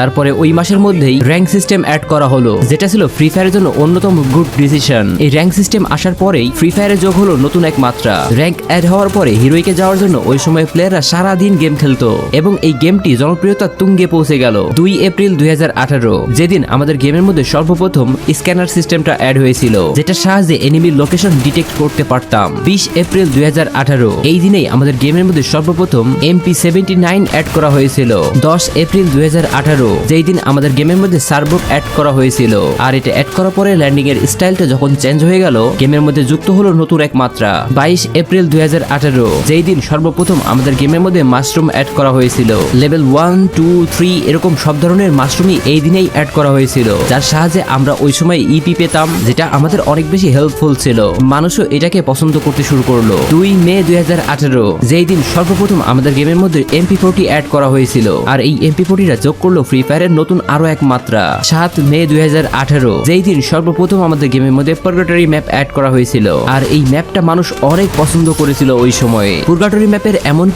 তারপরে ওই মাসের মধ্যেই র্যাঙ্ক সিস্টেম অ্যাড করা হলো, যেটা ছিল ফ্রি ফায়ারের জন্য অন্যতম গুড ডিসিশন। এই র্যাঙ্ক সিস্টেম আসার পরেই ফ্রি ফায়ারে যোগ হলো নতুন এক মাত্রা। র্যাঙ্ক অ্যাড হওয়ার পরে হিরোইকে যাওয়ার জন্য ওই সময় প্লেয়াররা সারাদিন গেম খেলতো এবং এই গেমটি জনপ্রিয়তার তুঙ্গে পৌঁছে গেল 2 এপ্রিল 2018, যেদিন আমাদের গেমের মধ্যে সর্বপ্রথম স্ক্যানার সিস্টেমটা অ্যাড হয়েছিল, যেটার সাহায্যে এনিমির লোকেশন ডিটেক্ট করতে পারতাম। 20 এপ্রিল 2018 এই দিনেই আমাদের গেমের মধ্যে সর্বপ্রথম MP79 অ্যাড করা হয়েছিল। 10 এপ্রিল 2018 যেই দিন আমাদের গেমের মধ্যে সার্ভর অ্যাড করা হয়েছিল। আর এটা অ্যাড করার পরে ল্যান্ডিং এর স্টাইলটা যখন চেঞ্জ হয়ে গেল, গেমের মধ্যে যুক্ত হলো নতুন এক মাত্রা। 22 এপ্রিল 2018 যেই দিন সর্বপ্রথম আমাদের গেমের মধ্যে মাশরুম অ্যাড করা হয়েছিল। লেভেল 1, 2, 3 এরকম সব ধরনের মাশরুমই এই দিনেই অ্যাড করা হয়েছিল, যার সাহায্যে আমরা ওই সময় ইপি পেতাম, যেটা আমাদের অনেক বেশি হেল্পফুল ছিল। মানুষও এটাকে পছন্দ করতে শুরু করলো। 2 মে 2018 যেই দিন সর্বপ্রথম আমাদের গেমের মধ্যে MP40 অ্যাড করা হয়েছিল, আর এই MP40টা যোগ করলো ফ্রি ফায়ারের নতুন আরো এক মাত্রা। 7 মে 2018 যেই দিন সর্বপ্রথম আমাদের গেমের মধ্যে পার্গাটরি ম্যাপ অ্যাড করা হয়েছিল, আর এই ম্যাপটা মানুষ অনেক পছন্দ করেছিল ওই সময়ে। পার্গাটরি ম্যাপের এমন